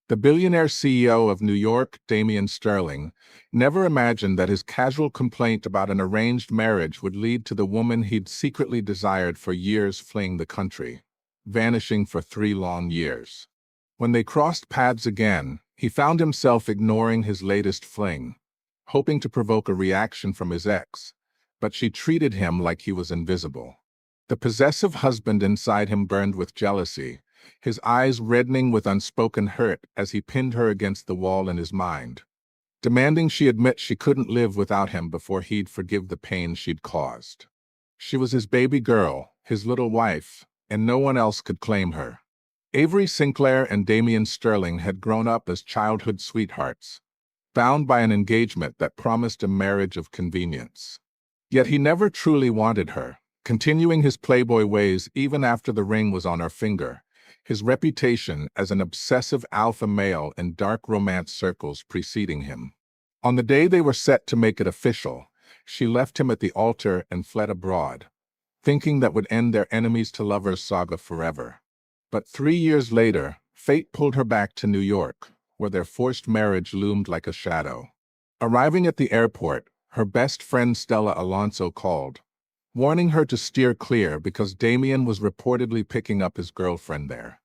The billionaire CEO of New York, Damien Sterling, never imagined that his casual complaint about an arranged marriage would lead to the woman he'd secretly desired for years fleeing the country, vanishing for 3 long years. When they crossed paths again, he found himself ignoring his latest fling, hoping to provoke a reaction from his ex, but she treated him like he was invisible. The possessive husband inside him burned with jealousy, his eyes reddening with unspoken hurt as he pinned her against the wall in his mind, demanding she admit she couldn't live without him before he'd forgive the pain she'd caused. She was his baby girl, his little wife, and no one else could claim her. Avery Sinclair and Damien Sterling had grown up as childhood sweethearts, bound by an engagement that promised a marriage of convenience. Yet he never truly wanted her, continuing his playboy ways even after the ring was on her finger, his reputation as an obsessive alpha male in dark romance circles preceding him. On the day they were set to make it official, she left him at the altar and fled abroad, thinking that would end their enemies-to-lovers saga forever. But 3 years later, fate pulled her back to New York, where their forced marriage loomed like a shadow. Arriving at the airport, her best friend Stella Alonso called, warning her to steer clear because Damien was reportedly picking up his girlfriend there.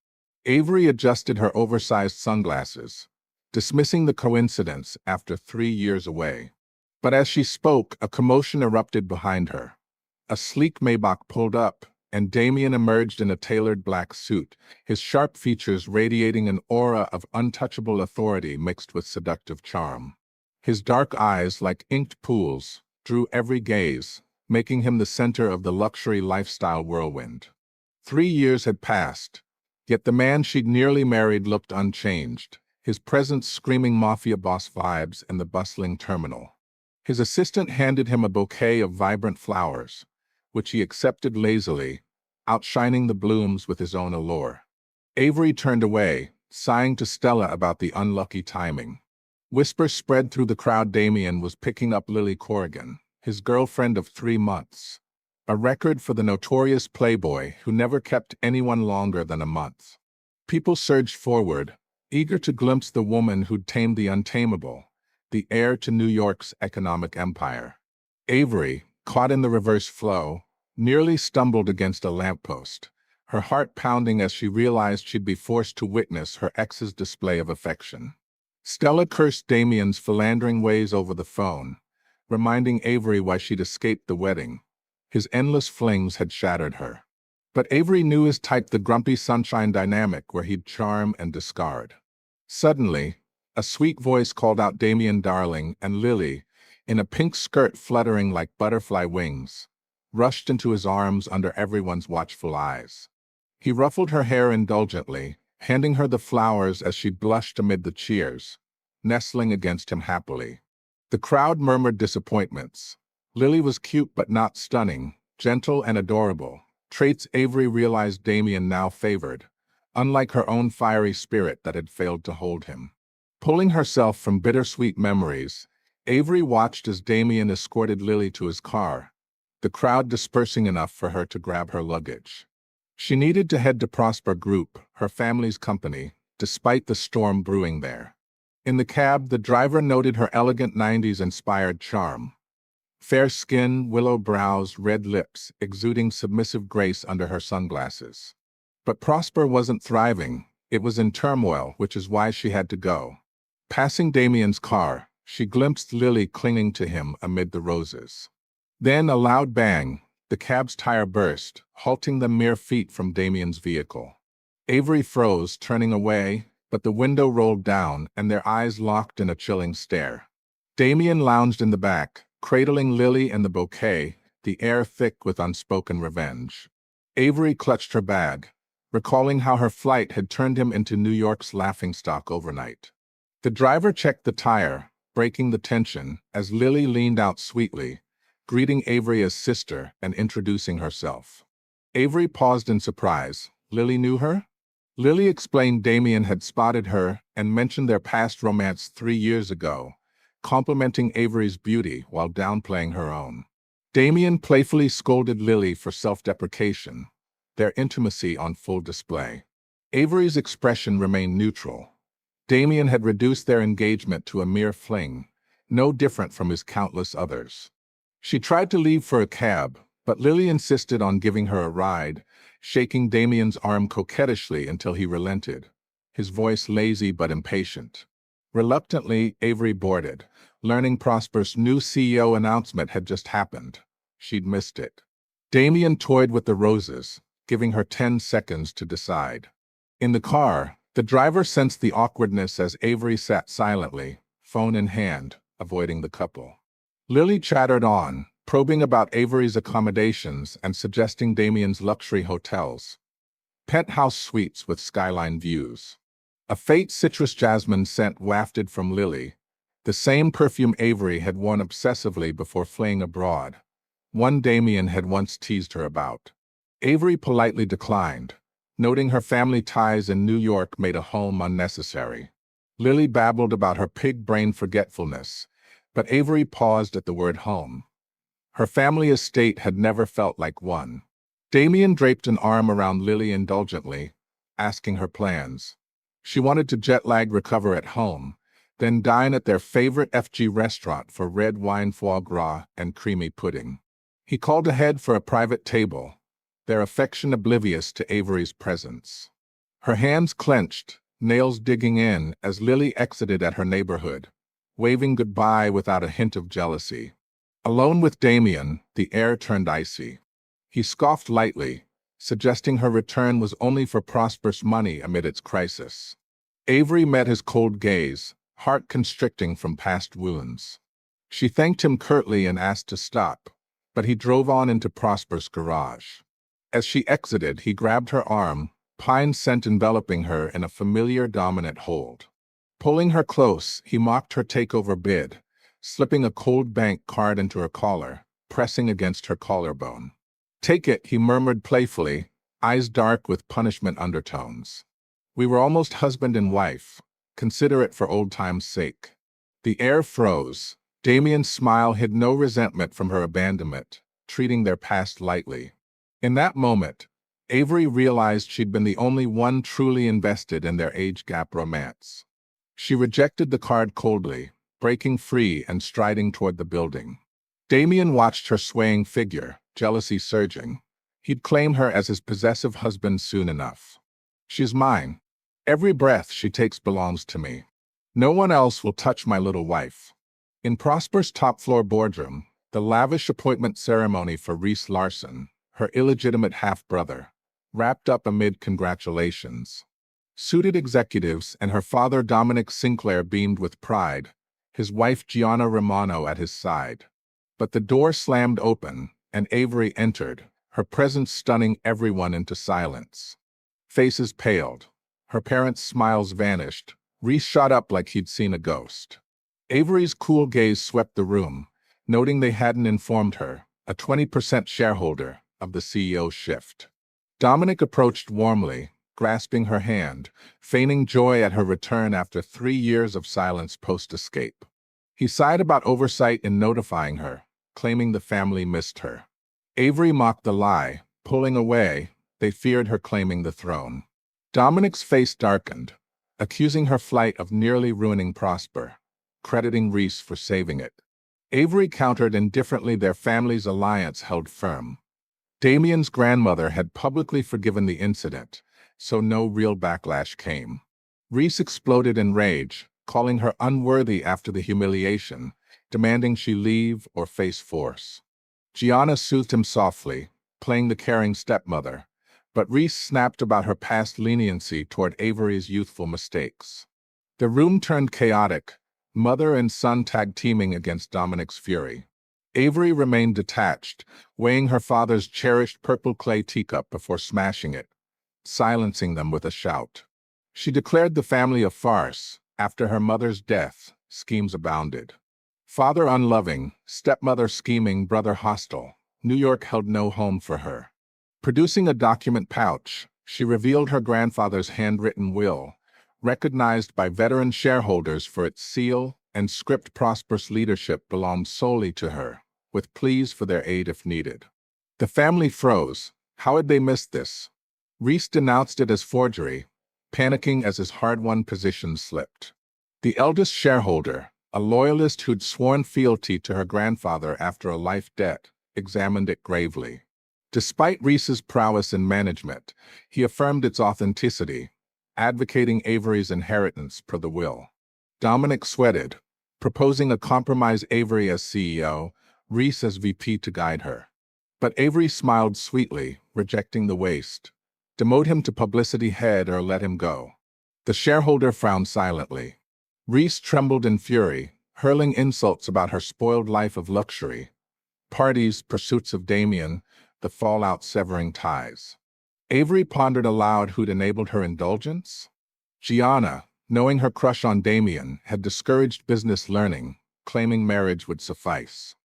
Avery adjusted her oversized sunglasses, dismissing the coincidence after 3 years away. But as she spoke, a commotion erupted behind her. A sleek Maybach pulled up, and Damien emerged in a tailored black suit, his sharp features radiating an aura of untouchable authority mixed with seductive charm. His dark eyes, like inked pools, drew every gaze, making him the center of the luxury lifestyle whirlwind. 3 years had passed, yet the man she'd nearly married looked unchanged, his presence screaming mafia boss vibes in the bustling terminal. His assistant handed him a bouquet of vibrant flowers, which he accepted lazily, outshining the blooms with his own allure. Avery turned away, sighing to Stella about the unlucky timing. Whispers spread through the crowd Damien was picking up Lily Corrigan, his girlfriend of 3 months, a record for the notorious playboy who never kept anyone longer than a month. People surged forward, eager to glimpse the woman who'd tamed the untamable, the heir to New York's economic empire. Avery, caught in the reverse flow, nearly stumbled against a lamppost, her heart pounding as she realized she'd be forced to witness her ex's display of affection. Stella cursed Damien's philandering ways over the phone, reminding Avery why she'd escaped the wedding. His endless flings had shattered her. But Avery knew his type, the grumpy sunshine dynamic where he'd charm and discard. Suddenly, a sweet voice called out Damien darling, and Lily, in a pink skirt fluttering like butterfly wings, rushed into his arms under everyone's watchful eyes. He ruffled her hair indulgently, handing her the flowers as she blushed amid the cheers, nestling against him happily. The crowd murmured disappointments. Lily was cute but not stunning, gentle and adorable, traits Avery realized Damien now favored, unlike her own fiery spirit that had failed to hold him. Pulling herself from bittersweet memories, Avery watched as Damien escorted Lily to his car, the crowd dispersing enough for her to grab her luggage. She needed to head to Prosper Group, her family's company, despite the storm brewing there. In the cab, the driver noted her elegant 90s-inspired charm. Fair skin, willow brows, red lips, exuding submissive grace under her sunglasses. But Prosper wasn't thriving, it was in turmoil, which is why she had to go. Passing Damien's car, she glimpsed Lily clinging to him amid the roses. Then a loud bang, the cab's tire burst, halting them mere feet from Damien's vehicle. Avery froze, turning away, but the window rolled down and their eyes locked in a chilling stare. Damien lounged in the back, cradling Lily and the bouquet, the air thick with unspoken revenge. Avery clutched her bag, recalling how her flight had turned him into New York's laughingstock overnight. The driver checked the tire, breaking the tension, as Lily leaned out sweetly, greeting Avery as sister and introducing herself. Avery paused in surprise. Lily knew her? Lily explained Damien had spotted her and mentioned their past romance 3 years ago, complimenting Avery's beauty while downplaying her own. Damien playfully scolded Lily for self-deprecation, their intimacy on full display. Avery's expression remained neutral, Damien had reduced their engagement to a mere fling, no different from his countless others. She tried to leave for a cab, but Lily insisted on giving her a ride, shaking Damien's arm coquettishly until he relented, his voice lazy but impatient. Reluctantly, Avery boarded, learning Prosper's new CEO announcement had just happened. She'd missed it. Damien toyed with the roses, giving her 10 seconds to decide. In the car, the driver sensed the awkwardness as Avery sat silently, phone in hand, avoiding the couple. Lily chattered on, probing about Avery's accommodations and suggesting Damien's luxury hotels. Penthouse suites with skyline views. A faint citrus jasmine scent wafted from Lily, the same perfume Avery had worn obsessively before fleeing abroad. One Damien had once teased her about. Avery politely declined, noting her family ties in New York made a home unnecessary. Lily babbled about her pig-brain forgetfulness, but Avery paused at the word home. Her family estate had never felt like one. Damien draped an arm around Lily indulgently, asking her plans. She wanted to jet-lag recover at home, then dine at their favorite FG restaurant for red wine foie gras and creamy pudding. He called ahead for a private table, their affection oblivious to Avery's presence. Her hands clenched, nails digging in as Lily exited at her neighborhood, waving goodbye without a hint of jealousy. Alone with Damien, the air turned icy. He scoffed lightly, suggesting her return was only for Prosper's money amid its crisis. Avery met his cold gaze, heart constricting from past wounds. She thanked him curtly and asked to stop, but he drove on into Prosper's garage. As she exited, he grabbed her arm, pine scent enveloping her in a familiar dominant hold. Pulling her close, he mocked her takeover bid, slipping a cold bank card into her collar, pressing against her collarbone. "Take it," he murmured playfully, eyes dark with punishment undertones. "We were almost husband and wife. Consider it for old time's sake." The air froze. Damien's smile hid no resentment from her abandonment, treating their past lightly. In that moment, Avery realized she'd been the only one truly invested in their age-gap romance. She rejected the card coldly, breaking free and striding toward the building. Damien watched her swaying figure, jealousy surging. He'd claim her as his possessive husband soon enough. "She's mine. Every breath she takes belongs to me. No one else will touch my little wife." In Prosper's top-floor boardroom, the lavish appointment ceremony for Reese Larson, her illegitimate half-brother, wrapped up amid congratulations. Suited executives and her father Dominic Sinclair beamed with pride, his wife Gianna Romano at his side. But the door slammed open, and Avery entered, her presence stunning everyone into silence. Faces paled. Her parents' smiles vanished. Reese shot up like he'd seen a ghost. Avery's cool gaze swept the room, noting they hadn't informed her, a 20% shareholder, of the CEO's shift. Dominic approached warmly, grasping her hand, feigning joy at her return after 3 years of silence post-escape. He sighed about oversight in notifying her, claiming the family missed her. Avery mocked the lie, pulling away. They feared her claiming the throne. Dominic's face darkened, accusing her flight of nearly ruining Prosper, crediting Reese for saving it. Avery countered indifferently their family's alliance held firm. Damien's grandmother had publicly forgiven the incident, so no real backlash came. Reese exploded in rage, calling her unworthy after the humiliation, demanding she leave or face force. Gianna soothed him softly, playing the caring stepmother, but Reese snapped about her past leniency toward Avery's youthful mistakes. The room turned chaotic, mother and son tag-teaming against Dominic's fury. Avery remained detached, weighing her father's cherished purple clay teacup before smashing it, silencing them with a shout. She declared the family a farce. After her mother's death, schemes abounded. Father unloving, stepmother scheming, brother hostile, New York held no home for her. Producing a document pouch, she revealed her grandfather's handwritten will, recognized by veteran shareholders for its seal and script. Prosperous leadership belonged solely to her, with pleas for their aid if needed. The family froze. How had they missed this? Reese denounced it as forgery, panicking as his hard-won position slipped. The eldest shareholder, a loyalist who'd sworn fealty to her grandfather after a life debt, examined it gravely. Despite Reese's prowess in management, he affirmed its authenticity, advocating Avery's inheritance per the will. Dominic sweated, proposing a compromise: Avery as CEO, Reese as VP to guide her. But Avery smiled sweetly, rejecting the waste. Demote him to publicity head or let him go. The shareholder frowned silently. Reese trembled in fury, hurling insults about her spoiled life of luxury. Parties, pursuits of Damien, the fallout severing ties. Avery pondered aloud who'd enabled her indulgence. Gianna, knowing her crush on Damien, had discouraged business learning, claiming marriage would suffice.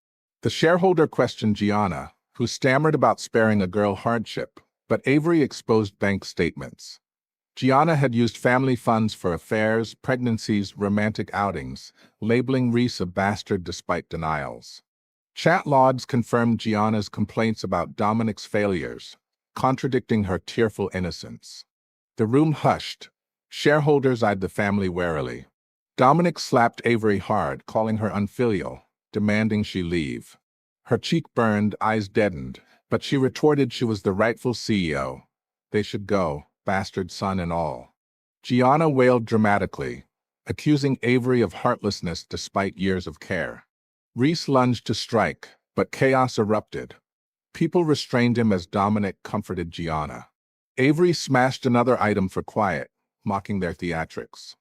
The shareholder questioned Gianna, who stammered about sparing a girl hardship, but Avery exposed bank statements. Gianna had used family funds for affairs, pregnancies, romantic outings, labeling Reese a bastard despite denials. Chat logs confirmed Gianna's complaints about Dominic's failures, contradicting her tearful innocence. The room hushed. Shareholders eyed the family warily. Dominic slapped Avery hard, calling her unfilial, demanding she leave. Her cheek burned, eyes deadened, but she retorted she was the rightful CEO. They should go, bastard son and all. Gianna wailed dramatically, accusing Avery of heartlessness despite years of care. Reese lunged to strike, but chaos erupted. People restrained him as Dominic comforted Gianna. Avery smashed another item for quiet, mocking their theatrics.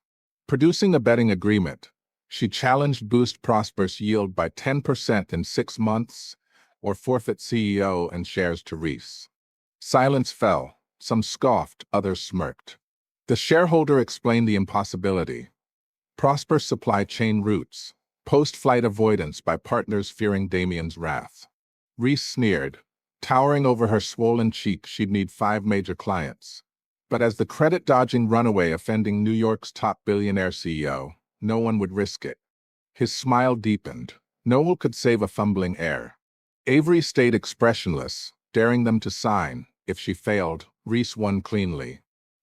Producing a betting agreement, she challenged Boost Prosper's yield by 10% in 6 months, or forfeit CEO and shares to Reese. Silence fell. Some scoffed, others smirked. The shareholder explained the impossibility. Prosper supply chain routes, post-flight avoidance by partners fearing Damien's wrath. Reese sneered. Towering over her swollen cheek, she'd need 5 major clients. But as the credit-dodging runaway offending New York's top billionaire CEO, no one would risk it. His smile deepened. No one could save a fumbling heir. Avery stayed expressionless, daring them to sign. If she failed, Reese won cleanly.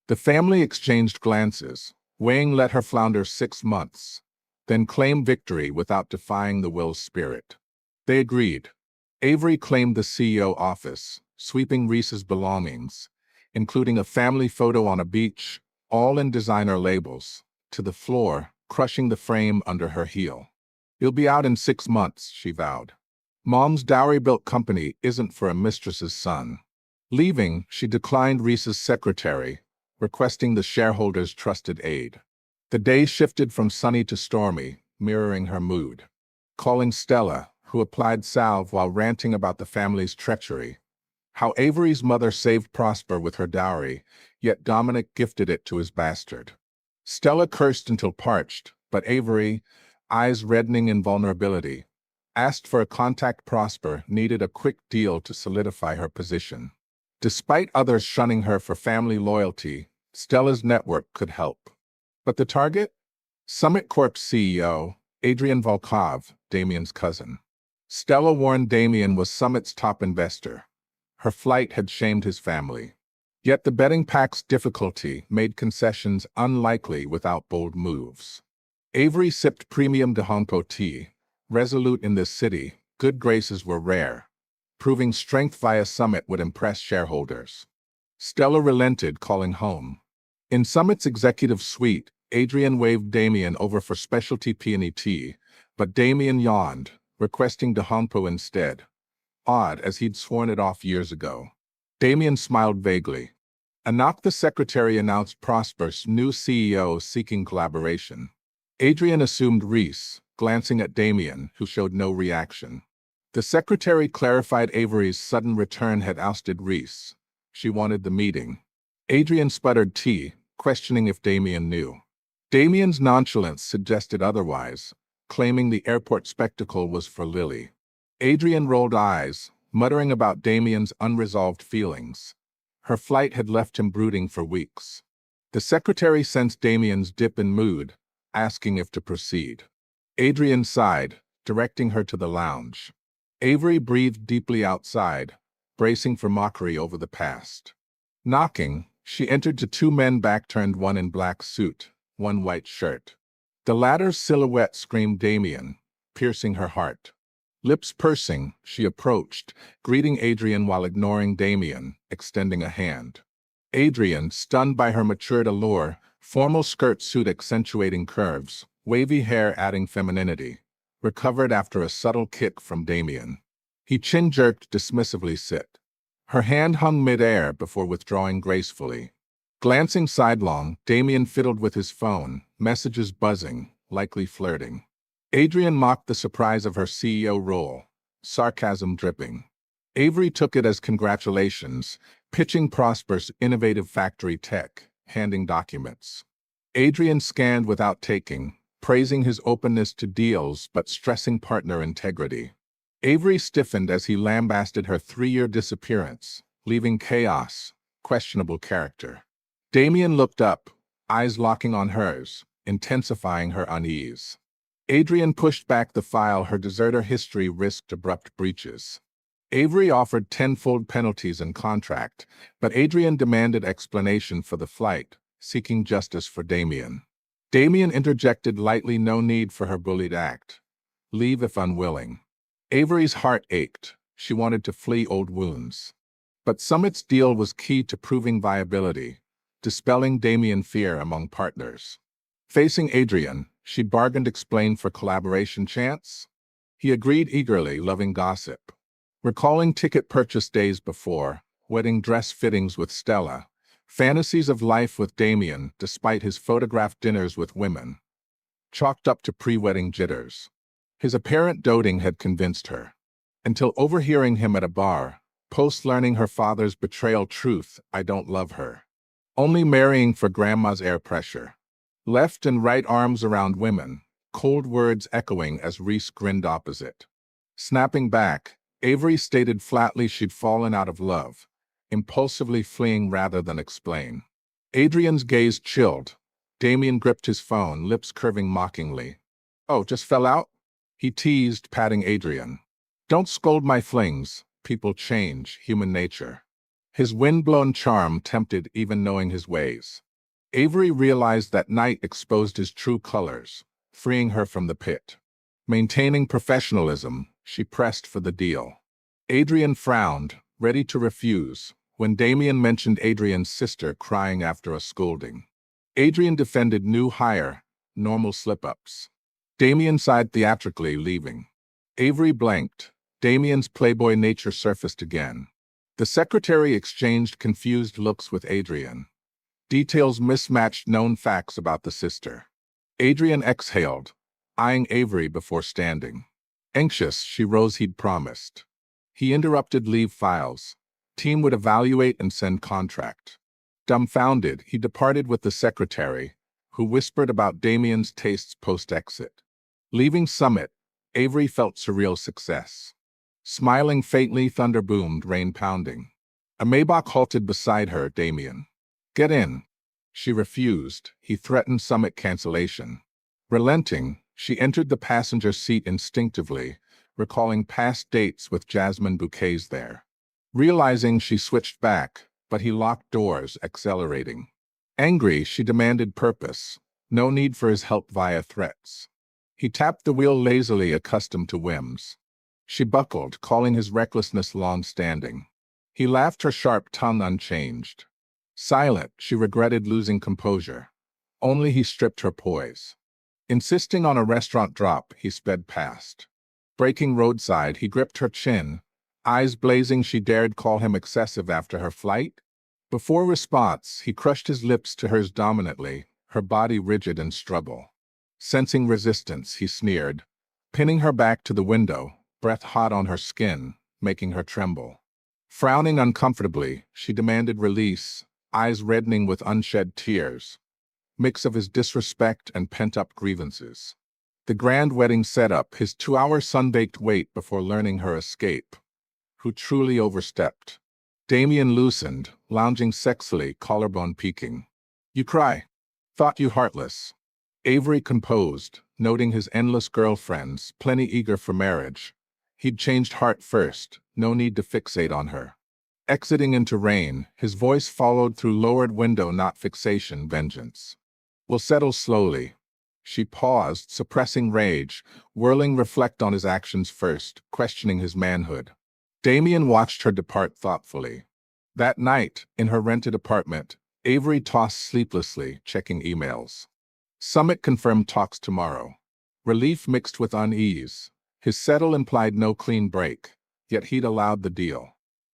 The family exchanged glances. Wang let her flounder 6 months, then claim victory without defying the will's spirit. They agreed. Avery claimed the CEO office, sweeping Reese's belongings, including a family photo on a beach, all in designer labels, to the floor, crushing the frame under her heel. "You'll be out in 6 months," she vowed. Mom's dowry-built company isn't for a mistress's son. Leaving, she declined Reese's secretary, requesting the shareholders' trusted aid. The day shifted from sunny to stormy, mirroring her mood. Calling Stella, who applied salve while ranting about the family's treachery. How Avery's mother saved Prosper with her dowry, yet Dominic gifted it to his bastard. Stella cursed until parched, but Avery, eyes reddening in vulnerability, asked for a contact. Prosper needed a quick deal to solidify her position. Despite others shunning her for family loyalty, Stella's network could help. But the target? Summit Corp's CEO, Adrian Volkov, Damien's cousin. Stella warned Damien was Summit's top investor. Her flight had shamed his family. Yet the betting pack's difficulty made concessions unlikely without bold moves. Avery sipped premium Dahompo tea. Resolute in this city, good graces were rare. Proving strength via Summit would impress shareholders. Stella relented, calling home. In Summit's executive suite, Adrian waved Damien over for specialty peony tea, but Damien yawned, requesting Dahompo instead. Odd, as he'd sworn it off years ago. Damien smiled vaguely. Anak, the secretary, announced Prosper's new CEO seeking collaboration. Adrian assumed Reese, glancing at Damien, who showed no reaction. The secretary clarified Avery's sudden return had ousted Reese. She wanted the meeting. Adrian sputtered tea, questioning if Damien knew. Damien's nonchalance suggested otherwise, claiming the airport spectacle was for Lily. Adrian rolled eyes, muttering about Damien's unresolved feelings. Her flight had left him brooding for weeks. The secretary sensed Damien's dip in mood, asking if to proceed. Adrian sighed, directing her to the lounge. Avery breathed deeply outside, bracing for mockery over the past. Knocking, She entered to two men back-turned, one in black suit, one white shirt. The latter's silhouette screamed Damien, piercing her heart. Lips pursing, she approached, greeting Adrian while ignoring Damien, extending a hand. Adrian, stunned by her matured allure, formal skirt suit accentuating curves, wavy hair adding femininity, recovered after a subtle kick from Damien. He chin-jerked dismissively sit. Her hand hung mid-air before withdrawing gracefully. Glancing sidelong, Damien fiddled with his phone, messages buzzing, likely flirting. Adrian mocked the surprise of her CEO role, sarcasm dripping. Avery took it as congratulations, pitching Prosper's innovative factory tech, handing documents. Adrian scanned without taking, praising his openness to deals but stressing partner integrity. Avery stiffened as he lambasted her 3-year disappearance, leaving chaos, questionable character. Damien looked up, eyes locking on hers, intensifying her unease. Adrian pushed back the file. Her deserter history risked abrupt breaches. Avery offered tenfold penalties and contract, but Adrian demanded explanation for the flight, seeking justice for Damien. Damien interjected lightly, no need for her bullied act. Leave if unwilling. Avery's heart ached. She wanted to flee old wounds. But Summit's deal was key to proving viability, dispelling Damien fear among partners. Facing Adrian, she bargained, explained for collaboration chance. He agreed eagerly, loving gossip. Recalling ticket purchase days before, wedding dress fittings with Stella, fantasies of life with Damien despite his photographed dinners with women, chalked up to pre-wedding jitters. His apparent doting had convinced her, until overhearing him at a bar, post-learning her father's betrayal truth, I don't love her. Only marrying for grandma's air pressure. Left and right arms around women, cold words echoing as Reese grinned opposite. Snapping back, Avery stated flatly she'd fallen out of love, impulsively fleeing rather than explain. Adrian's gaze chilled. Damien gripped his phone, lips curving mockingly. Oh, just fell out? He teased, patting Adrian. Don't scold my flings. People change, human nature. His wind-blown charm tempted even knowing his ways. Avery realized that night exposed his true colors, freeing her from the pit. Maintaining professionalism, she pressed for the deal. Adrian frowned, ready to refuse, when Damien mentioned Adrian's sister crying after a scolding. Adrian defended new hire, normal slip-ups. Damien sighed theatrically, leaving. Avery blanked. Damien's playboy nature surfaced again. The secretary exchanged confused looks with Adrian. Details mismatched known facts about the sister. Adrian exhaled, eyeing Avery before standing. Anxious, she rose. He'd promised. He interrupted, leave files. Team would evaluate and send contract. Dumbfounded, he departed with the secretary, who whispered about Damien's tastes post-exit. Leaving Summit, Avery felt surreal success. Smiling faintly, thunder boomed, rain pounding. A Maybach halted beside her. Damien. Get in. She refused. He threatened Summit cancellation. Relenting, she entered the passenger seat instinctively, recalling past dates with jasmine bouquets there. Realizing, she switched back, but he locked doors, accelerating. Angry, she demanded purpose. No need for his help via threats. He tapped the wheel lazily, accustomed to whims. She buckled, calling his recklessness long-standing. He laughed, her sharp tongue unchanged. Silent, she regretted losing composure. Only he stripped her poise. Insisting on a restaurant drop, he sped past. Breaking roadside, he gripped her chin. Eyes blazing, she dared call him excessive after her flight? Before response, he crushed his lips to hers dominantly, her body rigid in struggle. Sensing resistance, he sneered, pinning her back to the window, breath hot on her skin, making her tremble. Frowning uncomfortably, she demanded release, eyes reddening with unshed tears. Mix of his disrespect and pent-up grievances. The grand wedding setup, his 2-hour sun-baked wait before learning her escape. Who truly overstepped? Damien loosened, lounging sexily, collarbone peeking. You cry. Thought you heartless. Avery composed, noting his endless girlfriends, plenty eager for marriage. He'd changed heart first, no need to fixate on her. Exiting into rain, his voice followed through lowered window, not fixation, vengeance. We'll settle slowly. She paused, suppressing rage, whirling reflect on his actions first, questioning his manhood. Damien watched her depart thoughtfully. That night, in her rented apartment, Avery tossed sleeplessly, checking emails. Summit confirmed talks tomorrow. Relief mixed with unease. His settle implied no clean break, yet he'd allowed the deal.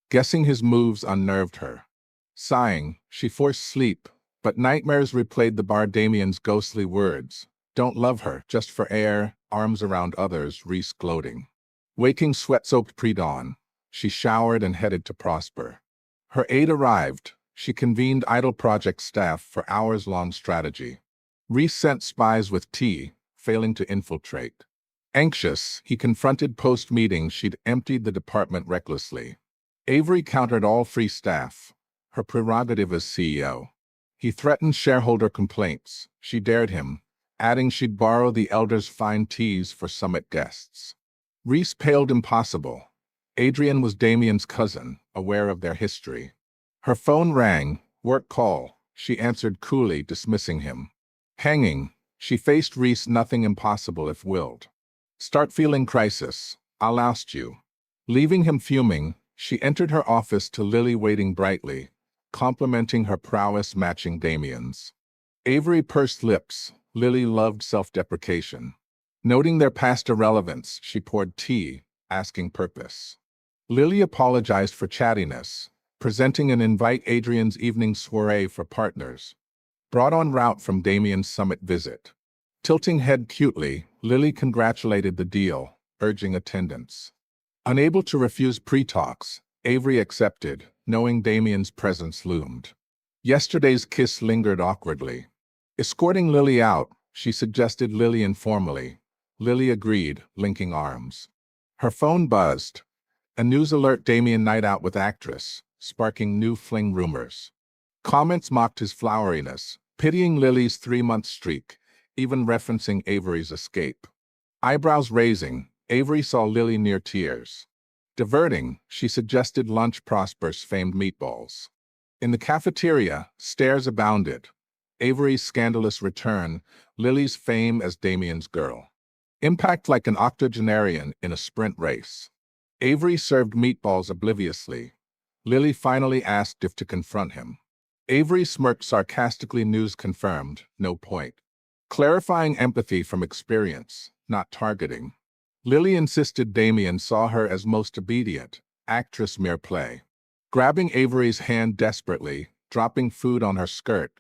Guessing his moves unnerved her. Sighing, she forced sleep, but nightmares replayed the bar Damien's ghostly words. Don't love her, just for air, arms around others, Reese gloating. Waking sweat-soaked pre-dawn, she showered and headed to Prosper. Her aide arrived. She convened idle project staff for hours-long strategy. Reese sent spies with tea, failing to infiltrate. Anxious, he confronted post-meeting she'd emptied the department recklessly. Avery countered all free staff, her prerogative as CEO. He threatened shareholder complaints. She dared him, adding she'd borrow the elders' fine teas for summit guests. Reese paled impossible. Adrian was Damien's cousin, aware of their history. Her phone rang, work call. She answered coolly, dismissing him. Hanging, she faced Reese, nothing impossible if willed. Start feeling crisis. I'll oust you. Leaving him fuming, she entered her office to Lily waiting brightly, complimenting her prowess matching Damien's. Avery pursed lips. Lily loved self-deprecation. Noting their past irrelevance, she poured tea, asking purpose. Lily apologized for chattiness, presenting an invite Adrian's evening soiree for partners, brought en route from Damien's summit visit. Tilting head cutely, Lily congratulated the deal, urging attendance. Unable to refuse pre-talks, Avery accepted, knowing Damien's presence loomed. Yesterday's kiss lingered awkwardly. Escorting Lily out, she suggested Lily informally. Lily agreed, linking arms. Her phone buzzed. A news alert: Damien night out with actress, sparking new fling rumors. Comments mocked his floweriness, pitying Lily's 3-month streak, even referencing Avery's escape. Eyebrows raising, Avery saw Lily near tears. Diverting, she suggested lunch Prosper's famed meatballs. In the cafeteria, stares abounded. Avery's scandalous return, Lily's fame as Damien's girl. Impact like an octogenarian in a sprint race. Avery served meatballs obliviously. Lily finally asked if to confront him. Avery smirked sarcastically, news confirmed, no point. Clarifying empathy from experience, not targeting. Lily insisted Damien saw her as most obedient, actress mere play. Grabbing Avery's hand desperately, dropping food on her skirt,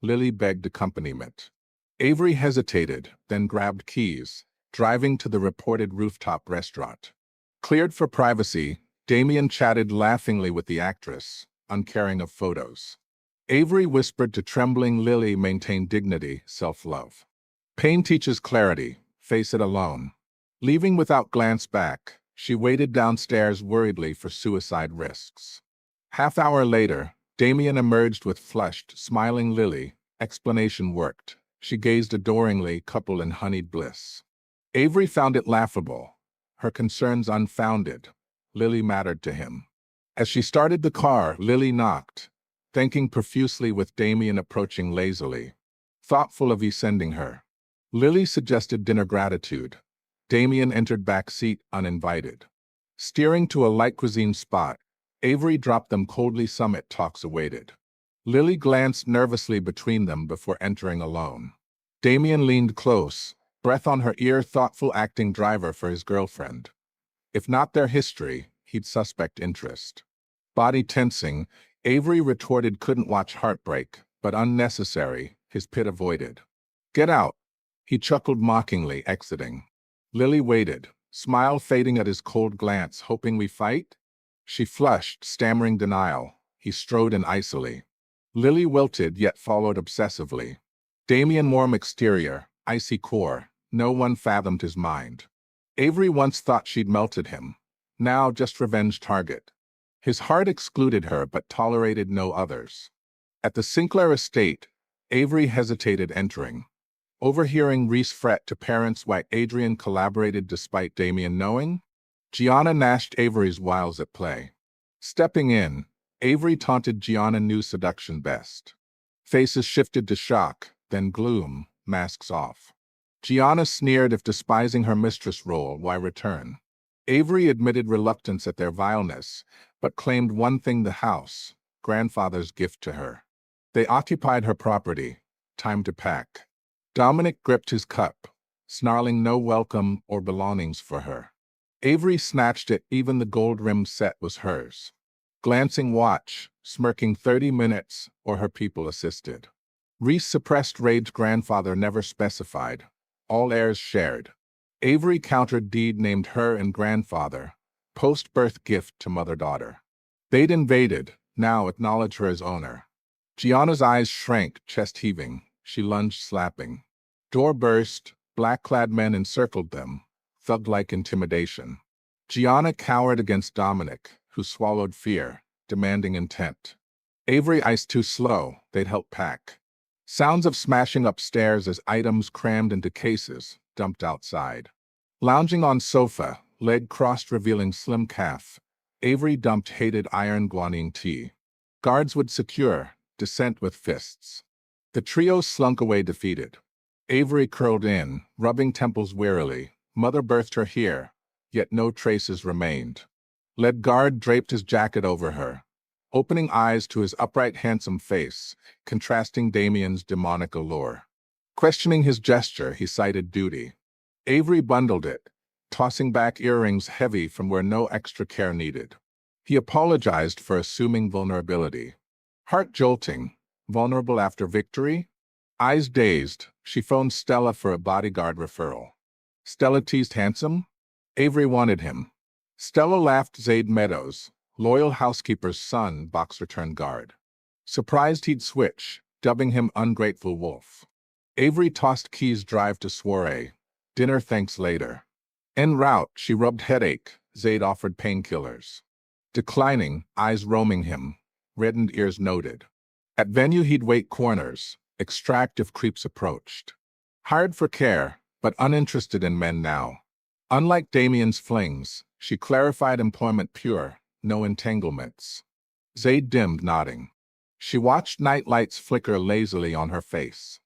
Lily begged accompaniment. Avery hesitated, then grabbed keys, driving to the reported rooftop restaurant. Cleared for privacy, Damien chatted laughingly with the actress, uncaring of photos. Avery whispered to trembling Lily, maintain dignity, self-love. Pain teaches clarity, face it alone. Leaving without glance back, she waited downstairs worriedly for suicide risks. Half-hour later, Damien emerged with flushed, smiling Lily. Explanation worked. She gazed adoringly, coupled in honeyed bliss. Avery found it laughable, her concerns unfounded. Lily mattered to him. As she started the car, Lily knocked, thanking profusely with Damien approaching lazily, thoughtful of sending her. Lily suggested dinner gratitude. Damien entered back seat uninvited. Steering to a light cuisine spot, Avery dropped them coldly. Summit talks awaited. Lily glanced nervously between them before entering alone. Damien leaned close, breath on her ear, thoughtful, acting driver for his girlfriend. If not their history, he'd suspect interest. Body tensing, Avery retorted couldn't watch heartbreak, but unnecessary, his pit avoided. Get out. He chuckled mockingly, exiting. Lily waited, smile fading at his cold glance, hoping we fight? She flushed, stammering denial. He strode in icily. Lily wilted, yet followed obsessively. Damien warm exterior, icy core. No one fathomed his mind. Avery once thought she'd melted him. Now just revenge target. His heart excluded her but tolerated no others. At the Sinclair estate, Avery hesitated entering. Overhearing Reese fret to parents why Adrian collaborated despite Damien knowing, Gianna gnashed Avery's wiles at play. Stepping in, Avery taunted Gianna knew seduction best. Faces shifted to shock, then gloom, masks off. Gianna sneered if despising her mistress role, why return? Avery admitted reluctance at their vileness, but claimed one thing: the house, grandfather's gift to her. They occupied her property. Time to pack. Dominic gripped his cup, snarling no welcome or belongings for her. Avery snatched it, even the gold-rimmed set was hers. Glancing watch, smirking 30 minutes, or her people assisted. Reese suppressed rage. Grandfather never specified. All heirs shared. Avery countered deed named her and grandfather. Post-birth gift to mother-daughter. They'd invaded, now acknowledge her as owner. Gianna's eyes shrank, chest heaving. She lunged, slapping. Door burst, black-clad men encircled them. Thug-like intimidation. Gianna cowered against Dominic, who swallowed fear, demanding intent. Avery iced too slow, they'd help pack. Sounds of smashing upstairs as items crammed into cases, dumped outside. Lounging on sofa, leg crossed revealing slim calf, Avery dumped hated iron guanine tea. Guards would secure, descent with fists. The trio slunk away defeated. Avery curled in, rubbing temples wearily. Mother birthed her here, yet no traces remained. Lead guard draped his jacket over her, opening eyes to his upright handsome face, contrasting Damien's demonic allure. Questioning his gesture, he cited duty. Avery bundled it, tossing back earrings heavy from where no extra care needed. He apologized for assuming vulnerability. Heart jolting, vulnerable after victory? Eyes dazed, she phoned Stella for a bodyguard referral. Stella teased handsome? Avery wanted him. Stella laughed. Zaid Meadows, loyal housekeeper's son, boxer turned guard. Surprised he'd switch, dubbing him ungrateful wolf. Avery tossed keys. Drive to soiree. Dinner thanks later. En route, she rubbed headache. Zaid offered painkillers. Declining, eyes roaming him. Reddened ears noted. At venue he'd wait corners, extract if creeps approached. Hired for care, but uninterested in men now. Unlike Damien's flings, she clarified employment pure, no entanglements. Zaid dimmed, nodding. She watched night lights flicker lazily on her face.